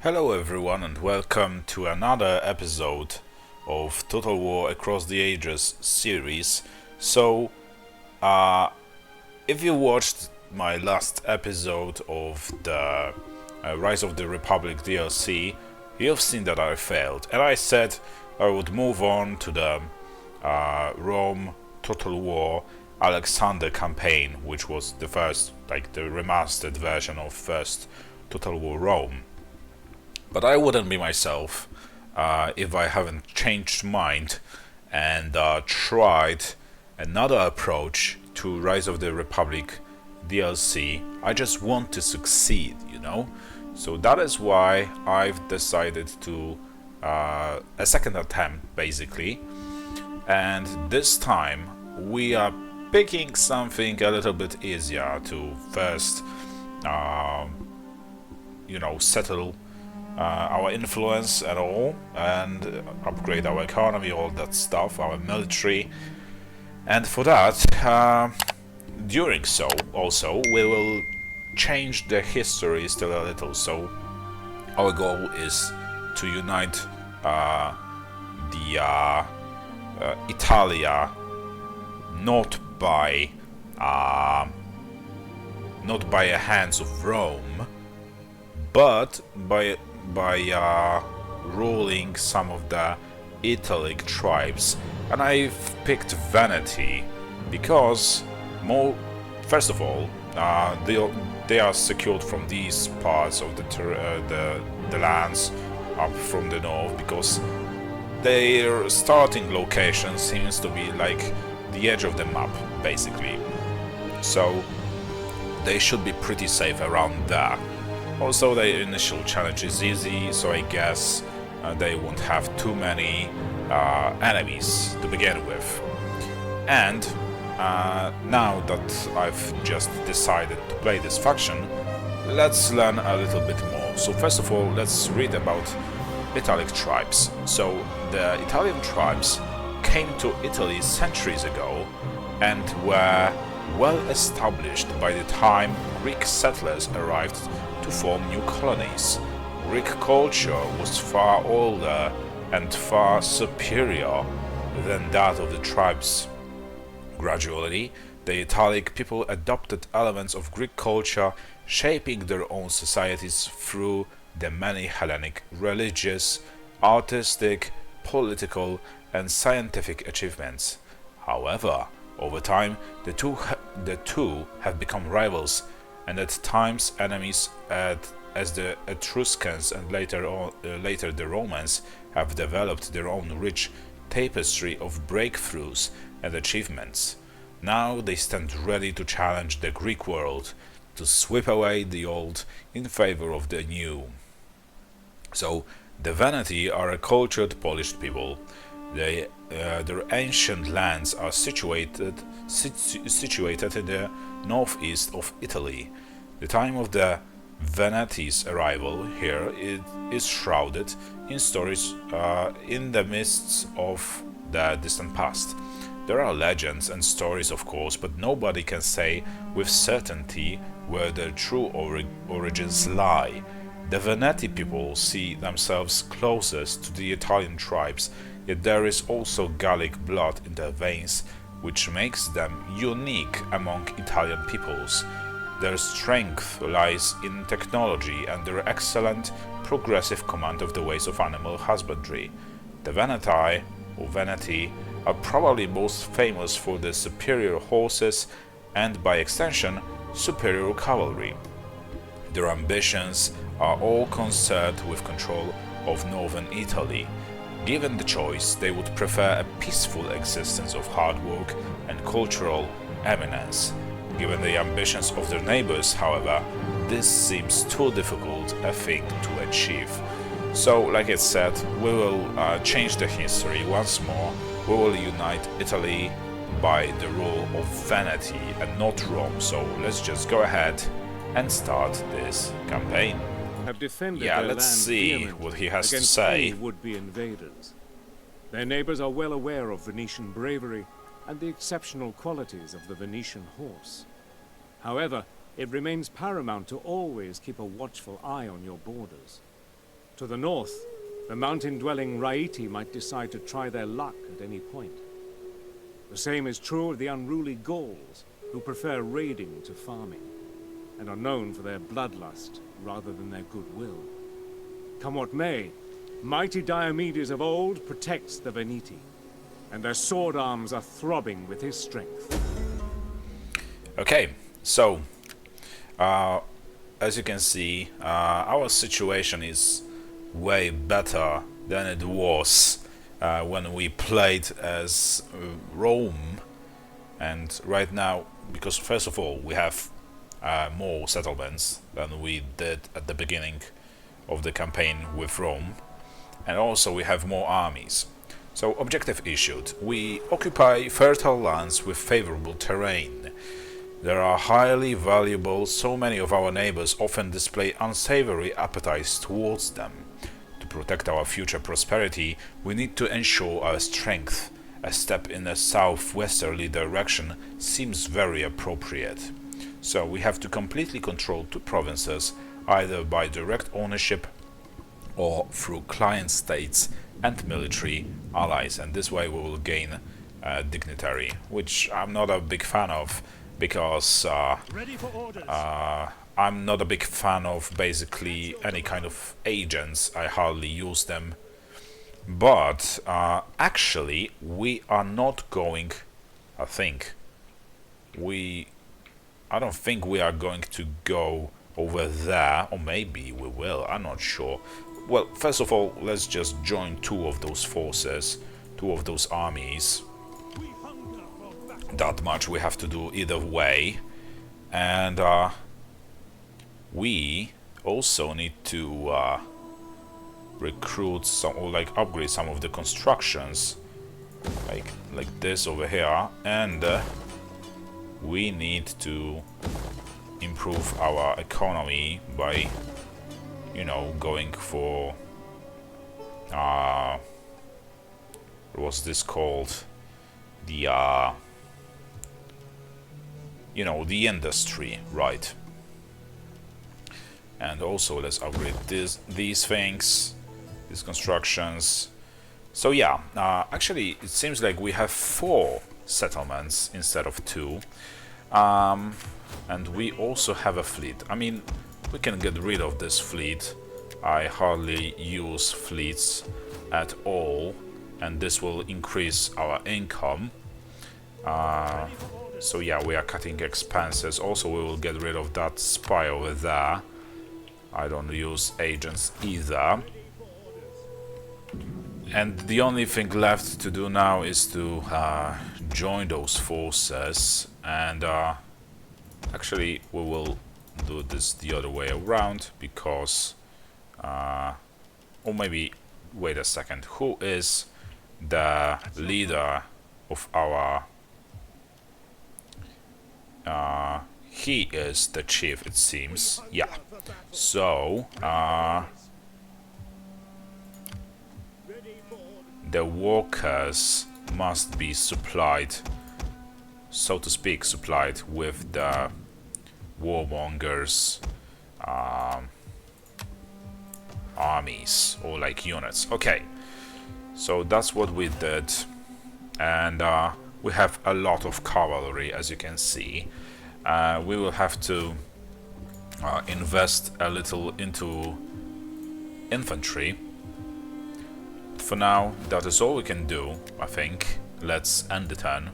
Hello everyone and welcome to another episode of Total War Across the Ages series. So, if you watched my last episode of the Rise of the Republic DLC, you've seen that I failed, and I said I would move on to the Rome Total War Alexander campaign, which was the first, like the remastered version of first Total War Rome. But I wouldn't be myself if I haven't changed mind and tried another approach to Rise of the Republic DLC. I just want to succeed, you know? So that is why I've decided to a second attempt, basically. And this time we are picking something a little bit easier to first, settle our influence and all, and upgrade our economy, all that stuff, our military. And for that, during so also we will change the history still a little. So our goal is to unite the Italia, not by a hands of Rome, but by ruling some of the Italic tribes. And I've picked Veneti because, first of all, they are secured from these parts of the lands up from the north, because their starting location seems to be like the edge of the map, basically. So they should be pretty safe around there. Also, the initial challenge is easy, so I guess they won't have too many enemies to begin with. And now that I've just decided to play this faction, let's learn a little bit more. So first of all, let's read about Italic tribes. So the Italian tribes came to Italy centuries ago and were well established by the time Greek settlers arrived to form new colonies. Greek culture was far older and far superior than that of the tribes. Gradually, the Italic people adopted elements of Greek culture, shaping their own societies through the many Hellenic religious, artistic, political, and scientific achievements. However, over time, the two have become rivals, and at times enemies, as the Etruscans and later the Romans have developed their own rich tapestry of breakthroughs and achievements. Now they stand ready to challenge the Greek world, to sweep away the old in favor of the new. So the Veneti are a cultured, polished people. Their ancient lands are situated in the northeast of Italy. The time of the Veneti's arrival here is shrouded in stories in the mists of the distant past. There are legends and stories, of course, but nobody can say with certainty where their true origins lie. The Veneti people see themselves closest to the Italian tribes, yet there is also Gallic blood in their veins, which makes them unique among Italian peoples. Their strength lies in technology and their excellent, progressive command of the ways of animal husbandry. The Veneti, are probably most famous for their superior horses and, by extension, superior cavalry. Their ambitions are all concerned with control of northern Italy. Given the choice, they would prefer a peaceful existence of hard work and cultural eminence. Given the ambitions of their neighbors, however, this seems too difficult a thing to achieve. So, like I said, we will change the history once more. We will unite Italy by the rule of Veneti and not Rome. So let's just go ahead and start this campaign. Have defended Yeah, their let's land see vehemently what he has to against say. any would-be invaders. Their neighbors are well aware of Venetian bravery and the exceptional qualities of the Venetian horse. However, it remains paramount to always keep a watchful eye on your borders. To the north, the mountain-dwelling Raiti might decide to try their luck at any point. The same is true of the unruly Gauls, who prefer raiding to farming, and are known for their bloodlust rather than their goodwill. Come what may, mighty Diomedes of old protects the Veneti, and their sword arms are throbbing with his strength. Okay, so as you can see, our situation is way better than it was when we played as Rome. And right now, because first of all we have more settlements than we did at the beginning of the campaign with Rome, and also we have more armies. So objective issued: we occupy fertile lands with favorable terrain. They are highly valuable, so many of our neighbors often display unsavory appetites towards them. To protect our future prosperity, we need to ensure our strength. A step in a southwesterly direction seems very appropriate. So we have to completely control two provinces, either by direct ownership or through client states and military allies, and this way we will gain dignitary, which I'm not a big fan of, because I'm not a big fan of basically any kind of agents. I hardly use them. But actually we are not going, I don't think we are going to go over there, or maybe we will, I'm not sure. Well, first of all, let's just join two of those forces, two of those armies. That much we have to do either way. And we also need to recruit some, or like upgrade some of the constructions, like this over here, and we need to improve our economy by, you know, going for what's this called, the you know, the industry, right? And also let's upgrade these things, these constructions. So yeah, actually it seems like we have 4 settlements instead of 2, and we also have a fleet. I mean, we can get rid of this fleet. I hardly use fleets at all, and this will increase our income. So yeah, we are cutting expenses. Also, we will get rid of that spy over there. I don't use agents either. And the only thing left to do now is to join those forces, and actually we will do this the other way around, because or maybe wait a second, who is the leader of our he is the chief, it seems. Yeah, so the workers must be supplied, so to speak, supplied with the warmongers armies, or like units. Okay, so that's what we did, and we have a lot of cavalry, as you can see. We will have to invest a little into infantry. For now, that is all we can do, I think. Let's end the turn.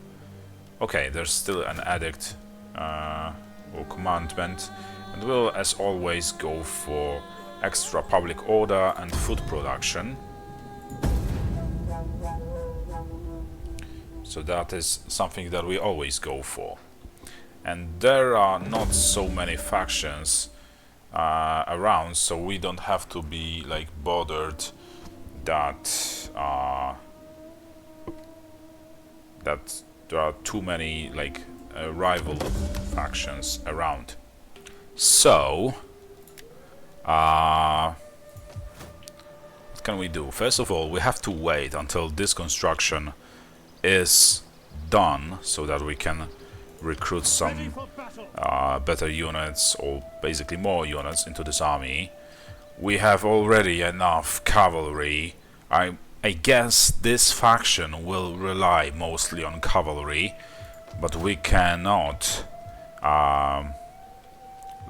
Okay, there's still an edict or commandment, and we'll, as always, go for extra public order and food production. So that is something that we always go for. And there are not so many factions around, so we don't have to be like bothered that that there are too many like rival factions around. So what can we do? First of all, we have to wait until this construction is done, so that we can recruit some better units, or basically more units, into this army. we have already enough cavalry. I guess this faction will rely mostly on cavalry, but we cannot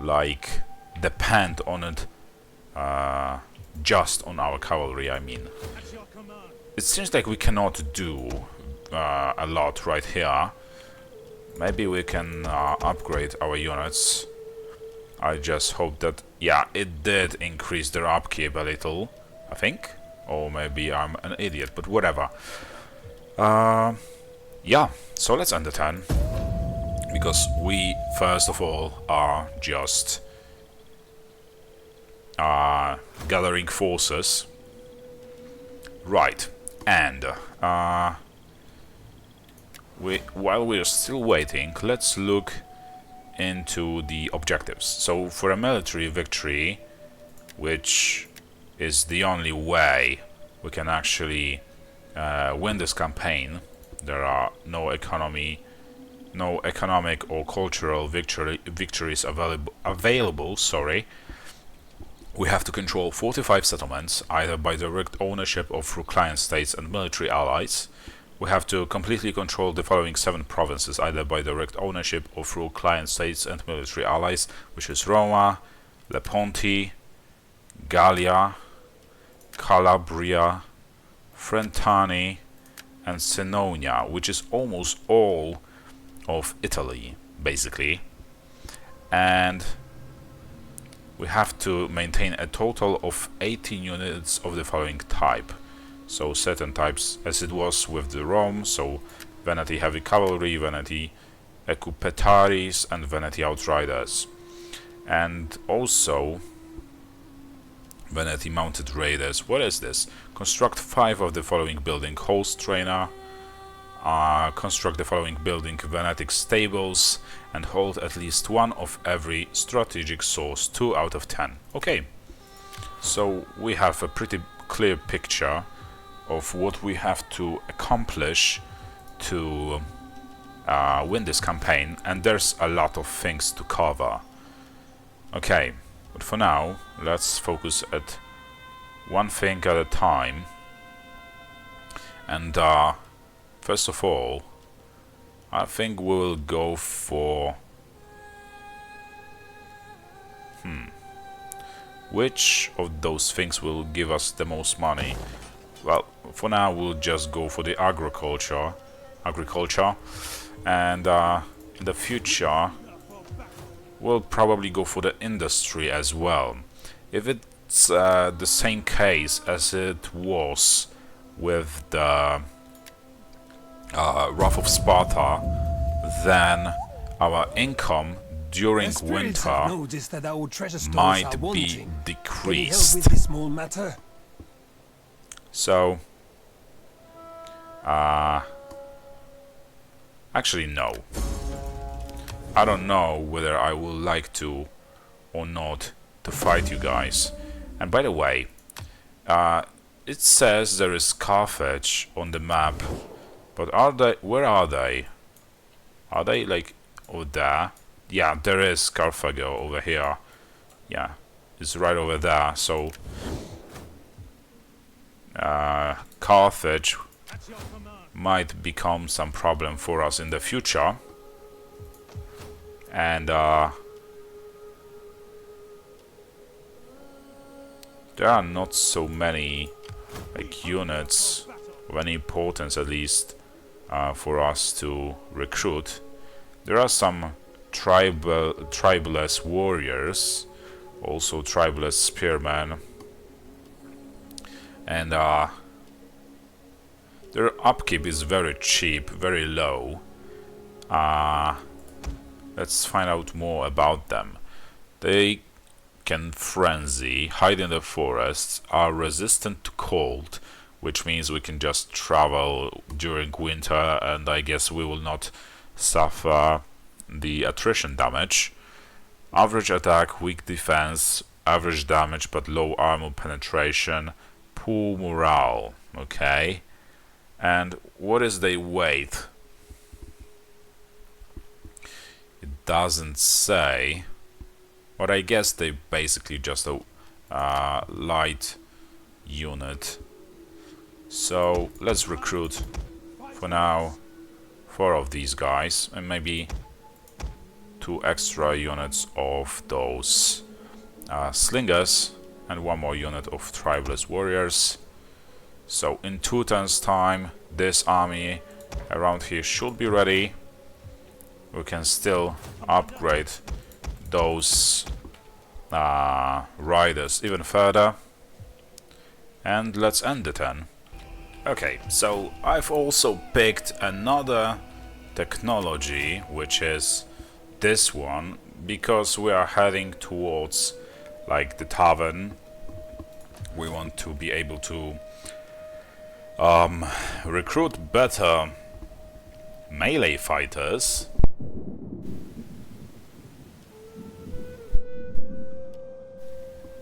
like depend on it just on our cavalry, I mean. It seems like we cannot do a lot right here. Maybe we can upgrade our units. I just hope that... yeah, it did increase their upkeep a little, I think. Or maybe I'm an idiot, but whatever. Yeah, so let's end the turn. Because we, first of all, are just gathering forces. Right, and while we're still waiting, let's look into the objectives. So for a military victory, which is the only way we can actually win this campaign, there are no economic or cultural victories available. Sorry. We have to control 45 settlements, either by direct ownership or through client states and military allies. We have to completely control the following 7 provinces, either by direct ownership or through client states and military allies, which is Roma, Leponti, Gallia, Calabria, Frentani, and Senonia, which is almost all of Italy, basically. And we have to maintain a total of 18 units of the following type. So certain types, as it was with the Rome, so Veneti Heavy Cavalry, Veneti Equipetaris, and Veneti Outriders. And also Veneti Mounted Raiders. What is this? Construct 5 of the following building: Horse Trainer, construct the following building: Venetic Stables, and hold at least 1 of every strategic source, 2 out of 10. Okay, so we have a pretty clear picture of what we have to accomplish to win this campaign, and there's a lot of things to cover. Okay, but for now, let's focus at one thing at a time. And first of all, I think we will go for... which of those things will give us the most money? Well, for now we'll just go for the agriculture, and in the future we'll probably go for the industry as well. If it's the same case as it was with the Wrath of Sparta, then our income during winter might be decreased. So, actually no. I don't know whether I would like to or not to fight you guys. And by the way, it says there is Carthage on the map, but are they? Where are they? Are they like over there? Yeah, there is Carthage over here. Yeah, it's right over there. So Carthage might become some problem for us in the future, and there are not so many like units of any importance, at least for us to recruit. There are some tribalist warriors, also tribalist spearmen, and their upkeep is very cheap, very low. Let's find out more about them. They can frenzy, hide in the forests, are resistant to cold, which means we can just travel during winter, and I guess we will not suffer the attrition damage. Average attack, weak defense, average damage but low armor penetration, poor morale. Okay. And what is their weight? It doesn't say, but I guess they basically just light unit. So let's recruit for now 4 of these guys and maybe 2 extra units of those slingers and 1 more unit of tribalist warriors. So in 2 turns time this army around here should be ready. We can still upgrade those riders even further, and let's end the turn. Okay, so I've also picked another technology, which is this one, because we are heading towards like the tavern. We want to be able to recruit better melee fighters.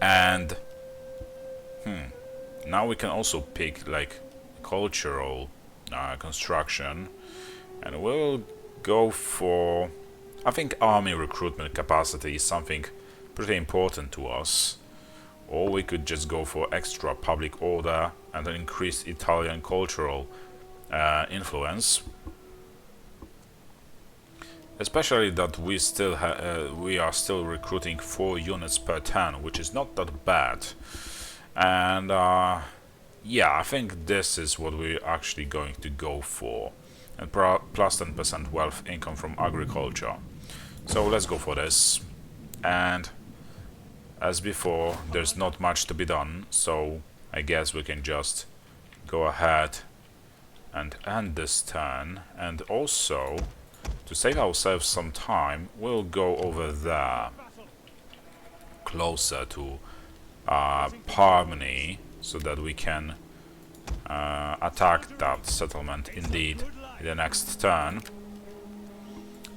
And now we can also pick like cultural construction, and we'll go for, I think army recruitment capacity is something pretty important to us, or we could just go for extra public order and an increased Italian cultural influence. Especially that we still we are still recruiting 4 units per turn, which is not that bad. And yeah, I think this is what we're actually going to go for. And plus 10% wealth income from agriculture. So let's go for this. And as before, there's not much to be done, so I guess we can just go ahead and end this turn. And also, to save ourselves some time, we'll go over there, closer to Parmeny, so that we can attack that settlement indeed in the next turn.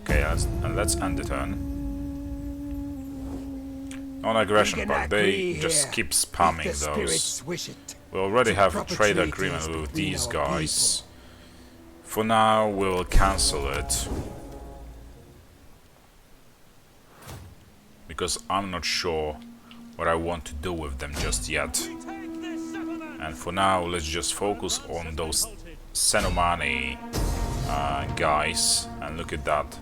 Okay, let's end the turn. Non-aggression, but they just keep spamming those. We already have a trade agreement with these guys. For now, we'll cancel it, because I'm not sure what I want to do with them just yet. And for now, let's just focus on those Senomani guys, and look at that.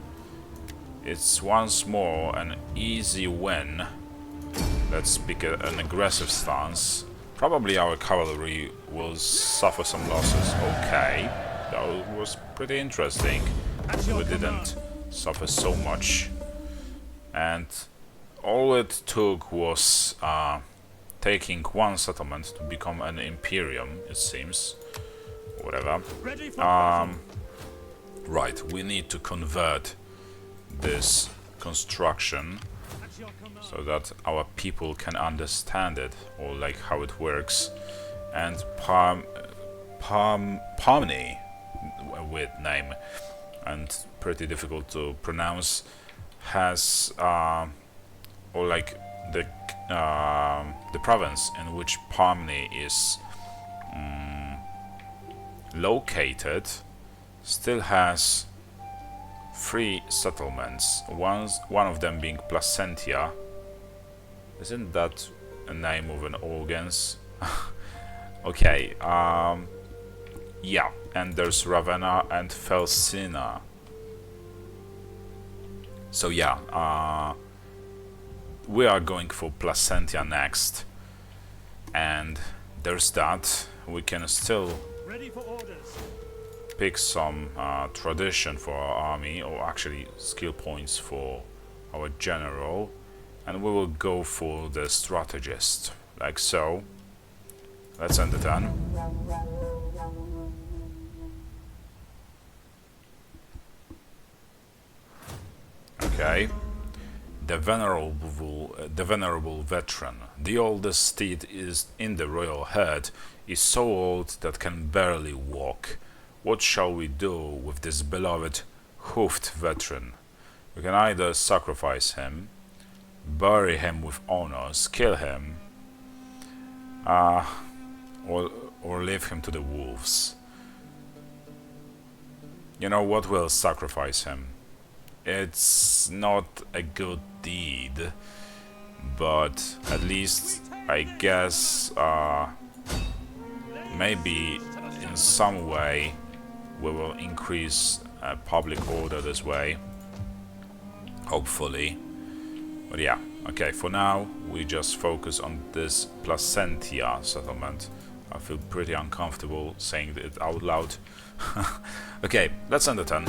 It's once more an easy win. Let's pick an aggressive stance. Probably our cavalry will suffer some losses. Okay, that was pretty interesting. We didn't suffer so much. And all it took was taking 1 settlement to become an imperium, it seems. Whatever. Right, we need to convert this construction so that our people can understand it, or like how it works. And Parmeny, a weird name and pretty difficult to pronounce, has or like the province in which Parmeny is located still has 3 settlements. One of them being Placentia. Isn't that a name of an organs? Okay, yeah, and there's Ravenna and Felsina. So yeah, we are going for Placentia next, and there's that. We can still pick some tradition for our army, or actually skill points for our general, and we will go for the strategist, like so. Let's end the turn. Okay. The venerable veteran, the oldest steed is in the royal herd, is so old that can barely walk. What shall we do with this beloved hoofed veteran? We can either sacrifice him, bury him with honors, kill him, or leave him to the wolves. You know what, we'll sacrifice him. It's not a good deed, but at least I guess maybe in some way we will increase public order this way, hopefully. But yeah, okay, for now we just focus on this Placentia settlement. I feel pretty uncomfortable saying it out loud. Okay, let's end the turn.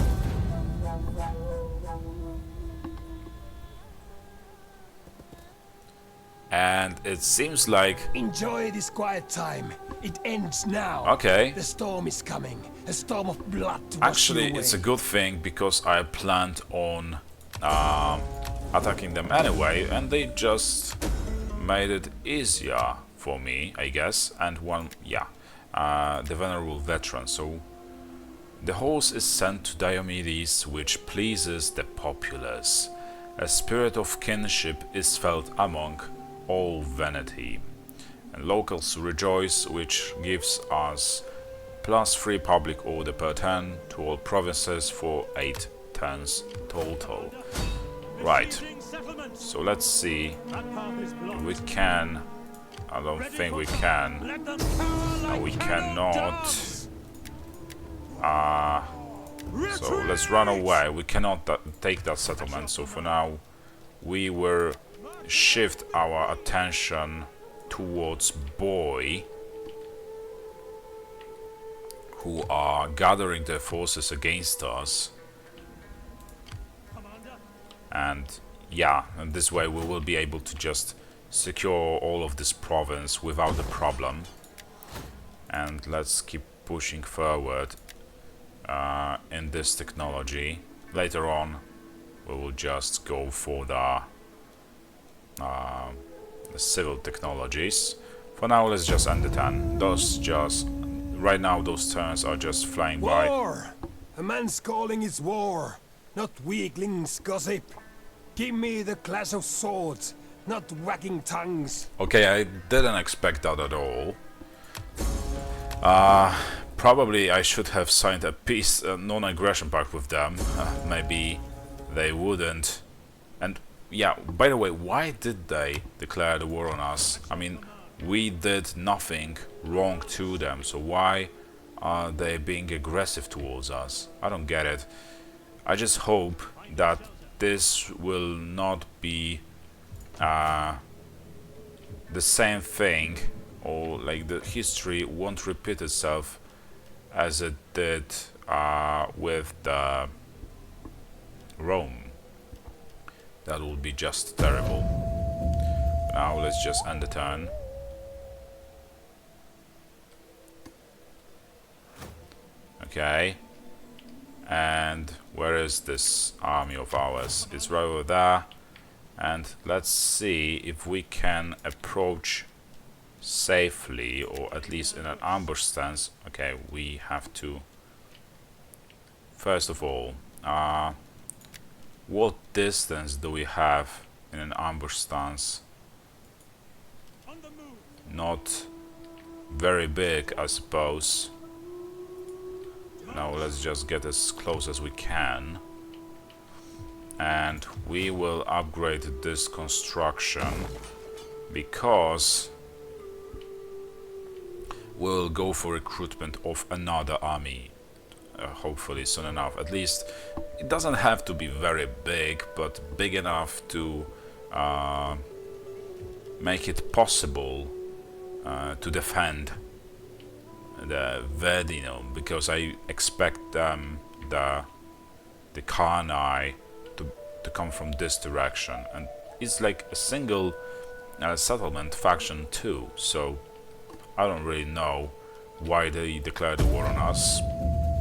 And it seems like... Enjoy this quiet time. It ends now. Okay. The storm is coming. A storm of blood to wash Actually, you away. it's a good thing, because I planned on attacking them anyway, and they just made it easier for me, I guess. And one, yeah, the venerable veteran. So the horse is sent to Diomedes, which pleases the populace. A spirit of kinship is felt among all Veneti, and locals rejoice, which gives us +3 public order per turn to all provinces for 8 turns total. Right, so let's see if we can. I don't think we can. No, we cannot. So let's run away. We cannot take that settlement, so for now we will shift our attention towards Boy, who are gathering their forces against us. And yeah, and this way we will be able to just secure all of this province without a problem. And let's keep pushing forward in this technology. Later on we will just go for the civil technologies. For now, let's just end the turn. Right now, those turns are just flying by. War! A man's calling is war, not weaklings' gossip. Give me the clash of swords, not wagging tongues. Okay, I didn't expect that at all. Probably I should have signed a peace non-aggression pact with them. Maybe they wouldn't. And yeah, by the way, why did they declare the war on us? I mean, we did nothing wrong to them, so why are they being aggressive towards us? I don't get it. I just hope that this will not be the same thing, or like the history won't repeat itself as it did with the Rome. That will be just terrible. Now let's just end the turn. Okay. And where is this army of ours? It's right over there. And let's see if we can approach safely, or at least in an ambush stance. Okay, we have to... First of all, what distance do we have in an ambush stance? Not very big, I suppose. Now let's just get as close as we can. And we will upgrade this construction, because we'll go for recruitment of another army. Hopefully soon enough. At least it doesn't have to be very big, but big enough to make it possible to defend the Verdino, because I expect the Khanai to come from this direction, and it's like a single settlement faction too, so I don't really know why they declared the war on us.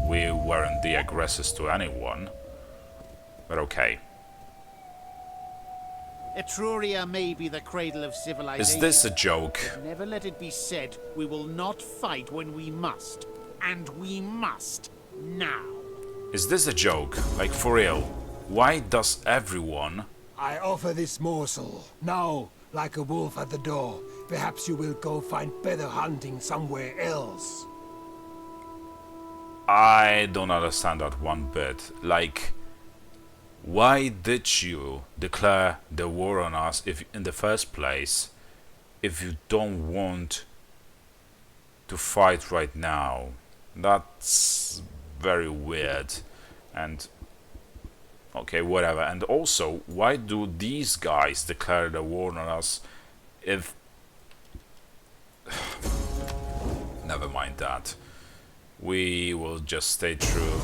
We weren't the aggressors to anyone, but okay. Etruria may be the cradle of civilization. Is this a joke? Never let it be said we will not fight when we must. And we must now. Is this a joke? Like, for real? Why does everyone... I offer this morsel, now, like a wolf at the door. Perhaps you will go find better hunting somewhere else. I don't understand that one bit. Like, why did you declare the war on us if in the first place if you don't want to fight right now. That's very weird. And okay, whatever. And also, why do these guys declare the war on us if... Never mind that. We will just stay true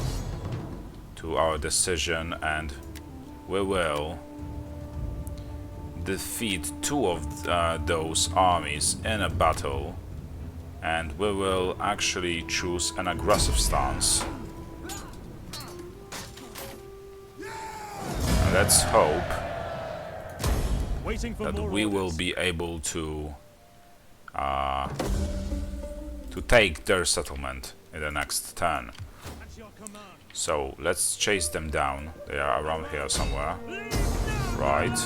to our decision, and we will defeat two of those armies in a battle, and we will actually choose an aggressive stance. And let's hope that we will be able to take their settlement in the next turn. So let's chase them down. They are around here somewhere. Right.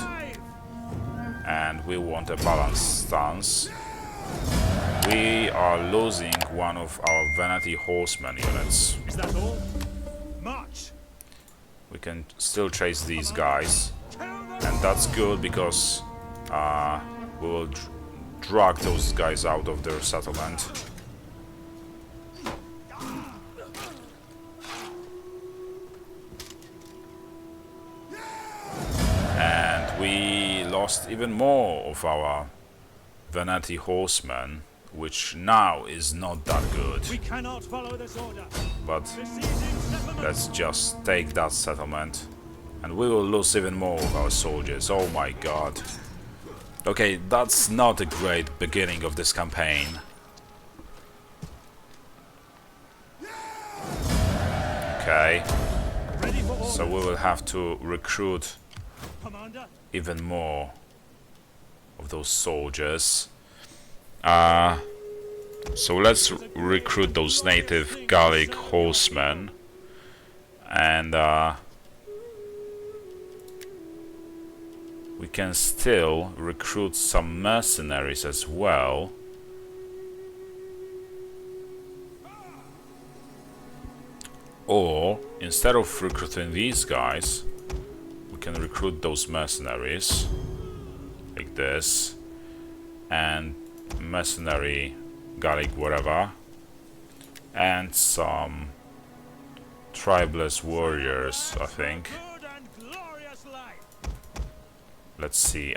And we want a balanced stance. We are losing one of our Veneti horsemen units. Is that all? March! We can still chase these guys. And that's good because we will drag those guys out of their settlement. We lost even more of our Veneti horsemen, which now is not that good. We cannot follow this order. But let's just take that settlement, and we will lose even more of our soldiers. Oh my god. Okay, that's not a great beginning of this campaign. Okay, so we will have to recruit even more of those soldiers. So let's recruit those native Gallic horsemen, and we can still recruit some mercenaries as well. Or instead of recruiting these guys, we can recruit those mercenaries like this, and mercenary Gallic whatever, and some tribeless warriors, I think. Let's see,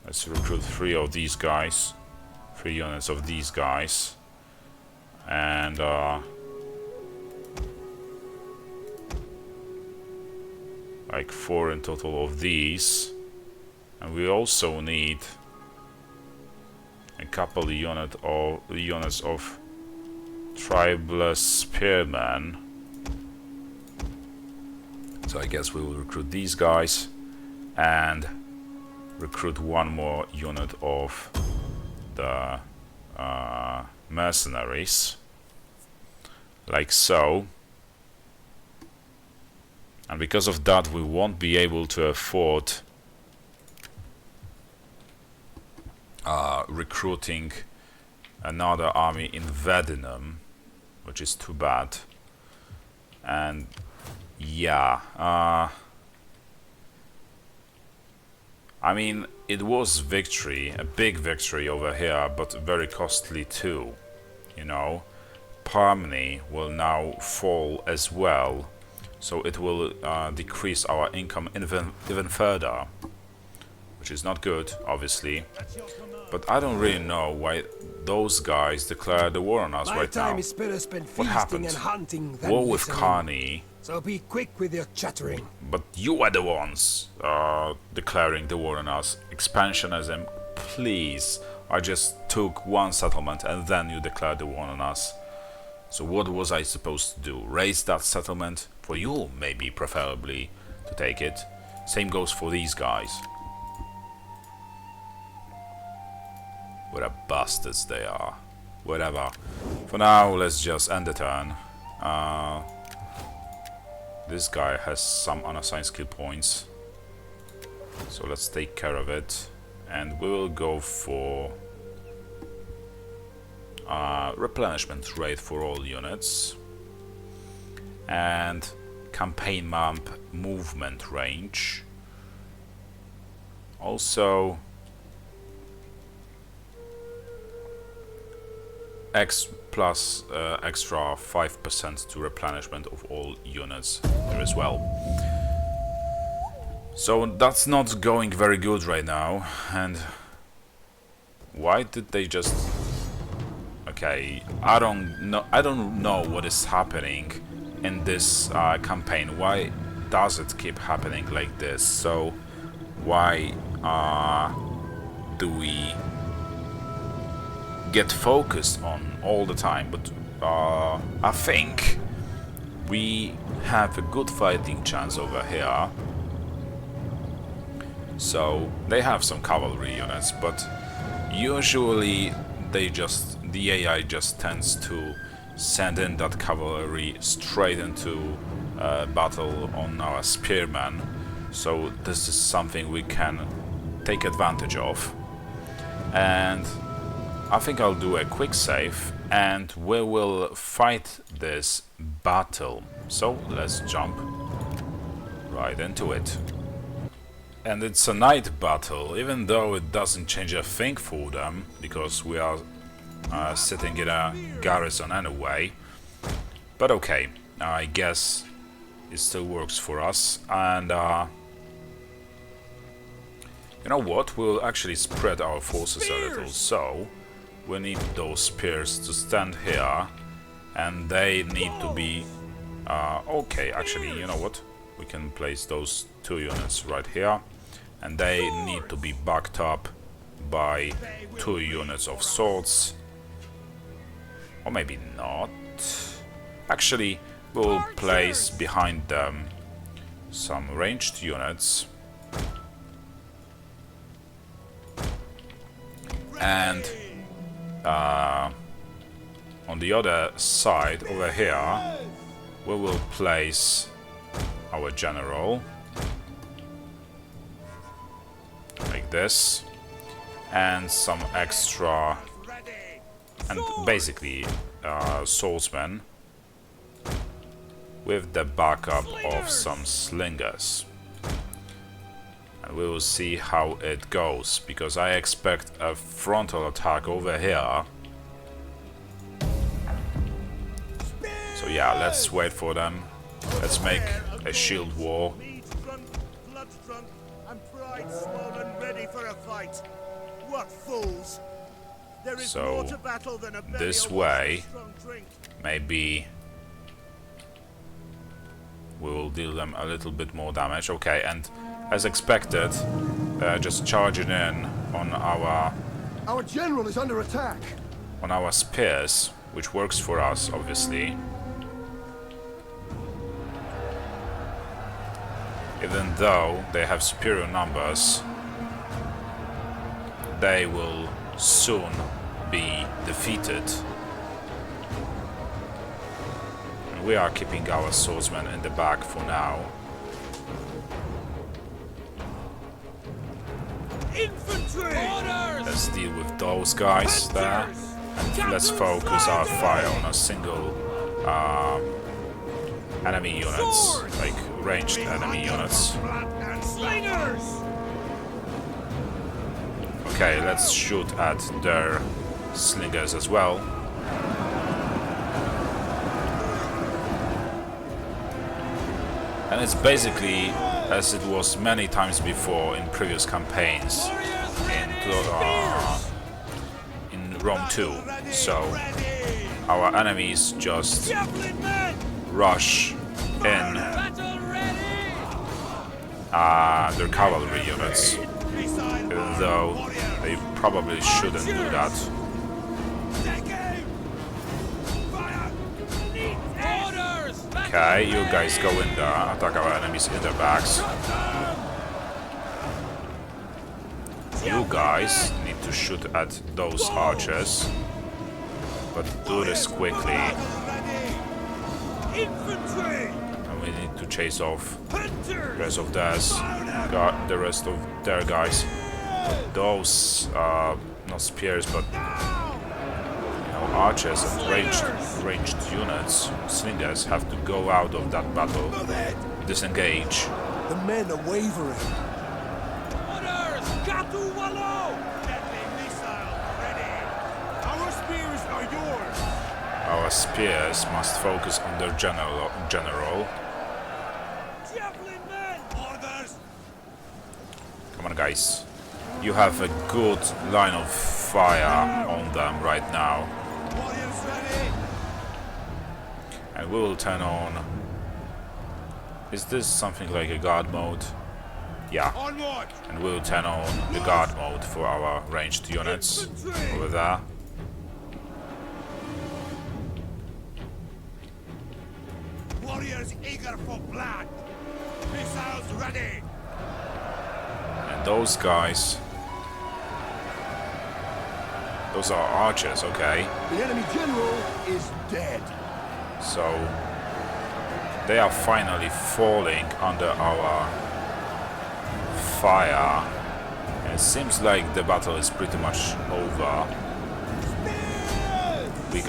let's recruit 3 of these guys, 3 units of these guys, and like 4 in total of these. And we also need a couple units of tribeless spearmen. So I guess we will recruit these guys and recruit 1 more unit of the mercenaries, like so. And because of that, we won't be able to afford recruiting another army in Vedinum, which is too bad. And yeah, I mean, it was victory, a big victory over here, but very costly too, you know. Parmeny will now fall as well, so it will decrease our income even further, which is not good, obviously. But I don't really know why those guys declared the war on us right now. What happened? War with Kani. So be quick with your chattering. But you are the ones declaring the war on us. Expansionism, please. I just took 1 settlement and then you declared the war on us. So what was I supposed to do? Raise that settlement? For you, maybe, preferably, to take it. Same goes for these guys. What a bastards they are. Whatever. For now, let's just end the turn. This guy has some unassigned skill points, so let's take care of it. And we will go for replenishment rate for all units, and campaign map movement range. Also, extra 5% to replenishment of all units there as well. So that's not going very good right now. And why did they just... Okay, I don't know what is happening in this campaign. Why does it keep happening like this? So why do we get focused on all the time? But I think we have a good fighting chance over here. So they have some cavalry units, but usually the AI just tends to send in that cavalry straight into battle on our spearmen. So this is something we can take advantage of. And I think I'll do a quick save and we will fight this battle. So let's jump right into it. And it's a night battle, even though it doesn't change a thing for them, because we are sitting in a garrison anyway. But okay, I guess it still works for us. And you know what, we'll actually spread our forces a little. So we need those spears to stand here, and they need to be... okay, actually, you know what? We can place those 2 units right here, and they need to be backed up by 2 units of swords. Or maybe not. Actually, we'll place behind them some ranged units. And on the other side, over here, we will place our general. Like this. And some extra... And basically, swordsmen with the backup of some slingers. And we will see how it goes, because I expect a frontal attack over here. So yeah, let's wait for them. Let's make a shield wall. What fools! There is So more to battle than a belly this of way, strong drink. maybe we will deal them a little bit more damage. Okay, and as expected, just charging in on Our general is under attack. our spears, which works for us, obviously. Even though they have superior numbers, they will soon be defeated. And we are keeping our swordsmen in the back for now. Infantry! Orders! Let's deal with those guys there. And let's focus our fire on a single enemy units, like ranged enemy units. Slingers! Okay, let's shoot at their slingers as well. And it's basically as it was many times before in previous campaigns in Rome 2. So our enemies just rush in their cavalry units, even though they probably shouldn't do that. Okay, you guys go in there, attack our enemies in their backs. You guys need to shoot at those archers, but do this quickly. And we need to chase off the rest of their guys. Those, not spears, but archers and ranged units, slingers, have to go out of that battle, disengage. The men are wavering. Orders! Deadly missile ready! Our spears are yours! spears must focus on their general. Javelin men! Orders! Come on, guys. You have a good line of fire on them right now. Warriors ready! And we will turn on... Is this something like a guard mode? Yeah. Onward! And we will turn on the guard mode for our ranged units over there. Warriors eager for blood! Missiles ready! And those guys... Those are archers, okay. The enemy general is dead. So... They are finally falling under our fire. And it seems like the battle is pretty much over. You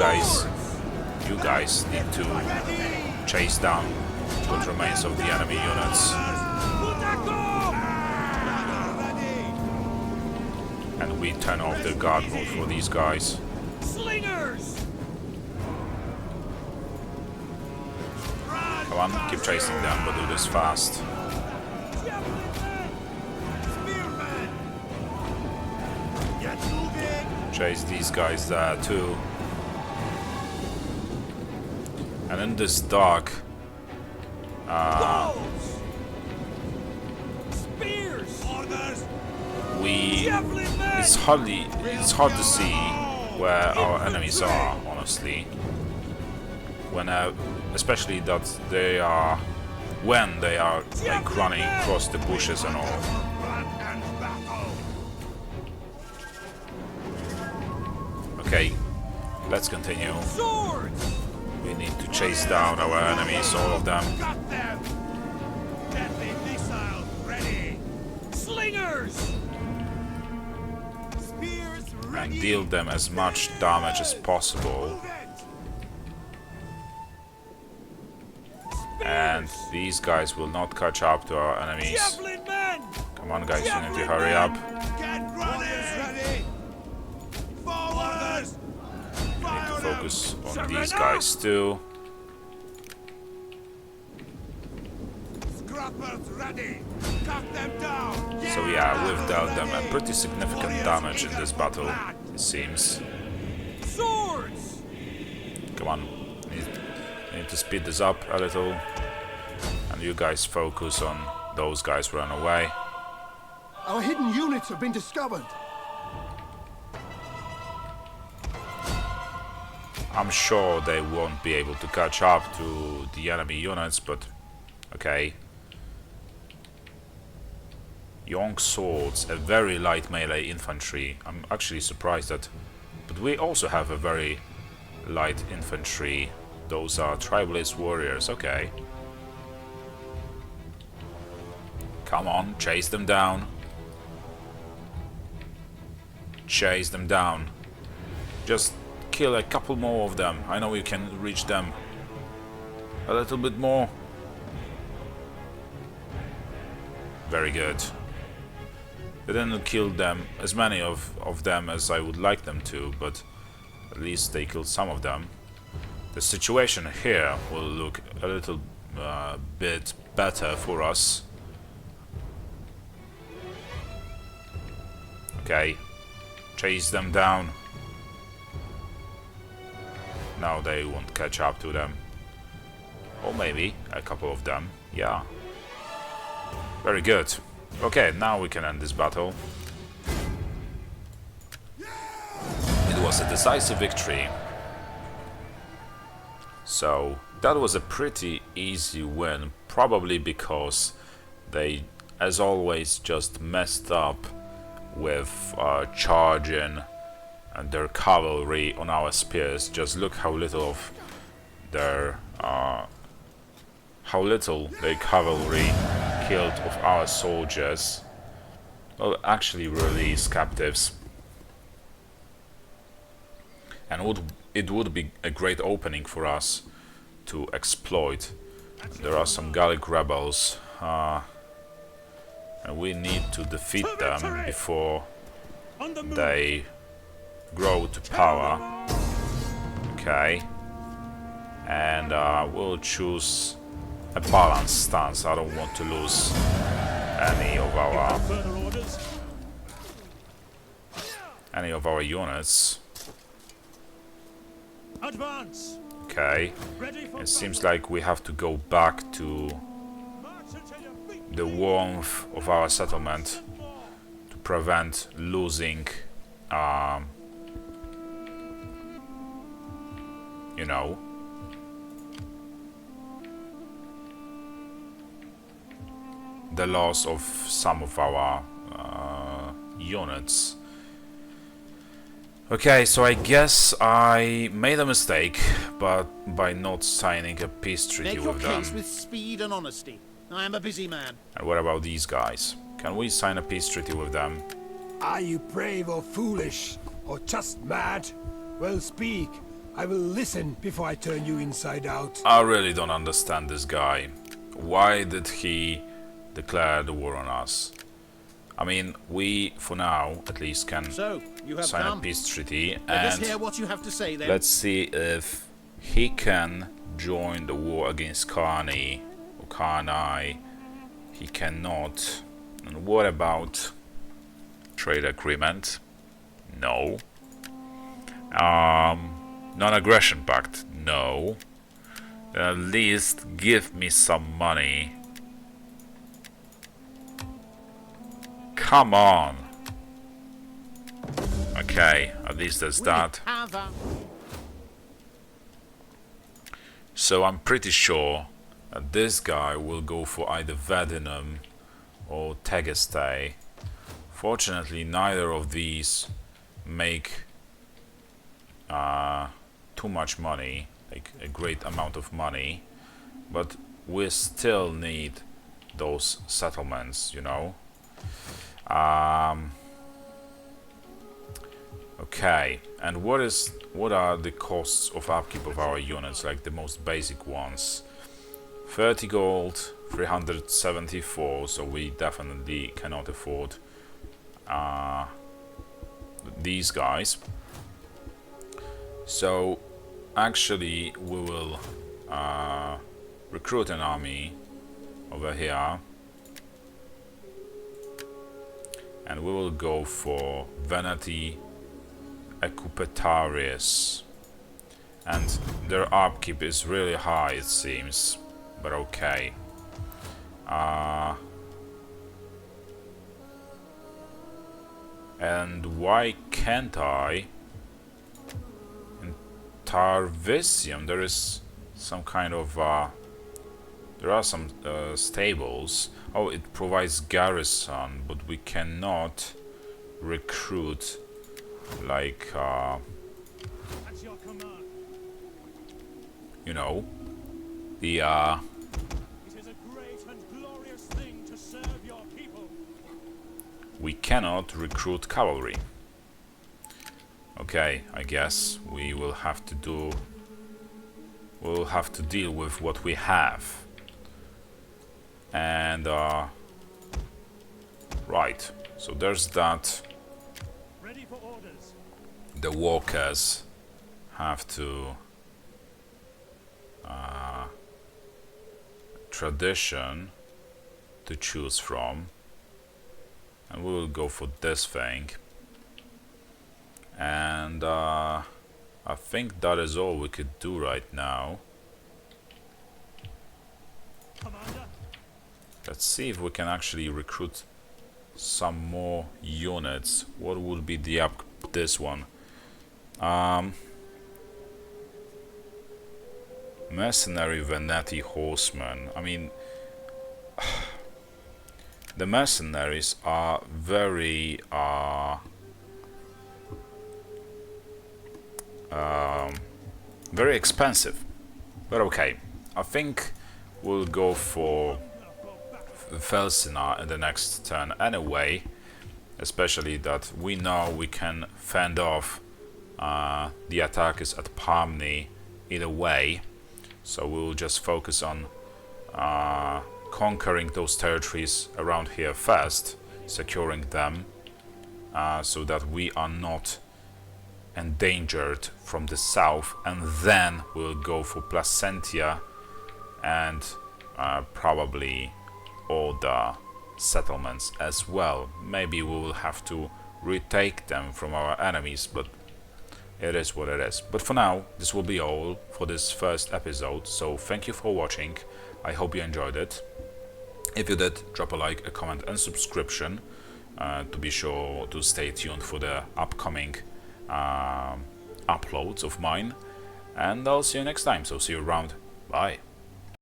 guys need to chase down what remains of the enemy units. And we turn off the guard mode for these guys. Slingers! Come on, keep chasing them, but do this fast. Javelin men! Spearmen! Get moving! Chase these guys there too. And in this dark, Bows! Spears! Orders! Javelin men! it's hard to see where our enemies are, honestly. When especially that they are when they are like running across the bushes and all. Okay, let's continue. Swords! We need to chase down our enemies, all of them. Got them! Deadly missiles ready! Slingers! Spears And ready! deal them as much damage as possible. Move it! And these guys will not catch up to our enemies. Javelin men! Come on, guys, you need to hurry up. Get ready! Forwards! We need to focus on these guys too. Scrappers ready! Cut them down! So yeah, we've dealt them a pretty significant damage in this battle, it seems. Swords! Come on, we need to speed this up a little. And you guys focus on those guys run away. Our hidden units have been discovered. I'm sure they won't be able to catch up to the enemy units, but okay. Young swords, a very light melee infantry. I'm actually surprised that... But we also have a very light infantry. Those are tribalist warriors, okay. Come on, chase them down. Chase them down. Just kill a couple more of them. I know you can reach them a little bit more. Very good. Didn't kill them, as many of them as I would like them to, but at least they killed some of them. The situation here will look a little bit better for us. Okay, chase them down. Now they won't catch up to them. Or maybe a couple of them, yeah. Very good. Okay, now we can end this battle. It was a decisive victory. So, that was a pretty easy win, probably because they, as always, just messed up with charging and their cavalry on our spears. Just look how little of their cavalry killed of our soldiers. Well, actually release captives. And it would be a great opening for us to exploit. There are some Gallic rebels, and we need to defeat them before they grow to power. Okay. and we'll choose a balanced stance. I don't want to lose any of our units. Advance! Okay, it seems like we have to go back to the warmth of our settlement to prevent losing, you know, the loss of some of our units. Okay, so I guess I made a mistake, but by not signing a peace treaty Make your with them. case with speed and honesty. I am a busy man. And what about these guys? Can we sign a peace treaty with them? Are you brave or foolish? Or just mad? Well, speak. I will listen before I turn you inside out. I really don't understand this guy. Why did he declare the war on us? I mean, we, for now, at least can So, you have sign come. a peace treaty, Let us and hear what you have to say then. let's see if he can join the war against Karni or Karnai. He cannot. And what about trade agreement? No. Non-aggression pact? No. Then at least give me some money. Come on. Okay, at least there's We that. have a... So I'm pretty sure that this guy will go for either Vedinum or Tegeste. Fortunately, neither of these make too much money, like a great amount of money, but we still need those settlements, you know. Okay, and what are the costs of upkeep of our units, like the most basic ones? 30 gold, 374, so we definitely cannot afford these guys. So actually we will recruit an army over here, and we will go for Veneti Ecupetarius, and their upkeep is really high, it seems, but okay. And why can't I? In Tarvisium there is some kind of there are some stables. Oh, it provides garrison, but we cannot recruit like At your command. you know, the It is a great and glorious thing to serve your people. we cannot recruit cavalry. Okay, I guess we will have to deal with what we have. And right, so there's that. Ready for orders. The walkers have to tradition to choose from, and we will go for this thing. And I think that is all we could do right now. Commander, Let's see if we can actually recruit some more units. What would be the up this one? Mercenary Veneti horsemen. I mean, the mercenaries are very very expensive. But okay, I think we'll go for Felsina in the next turn anyway, especially that we know we can fend off the attackers at Parmni either way, so we'll just focus on conquering those territories around here first, securing them, so that we are not endangered from the south, and then we'll go for Placentia and probably all the settlements as well. Maybe we will have to retake them from our enemies, but it is what it is. But for now, this will be all for this first episode, so thank you for watching. I hope you enjoyed it. If you did, drop a like, a comment and subscription to be sure to stay tuned for the upcoming uploads of mine. And I'll see you next time, so see you around. Bye.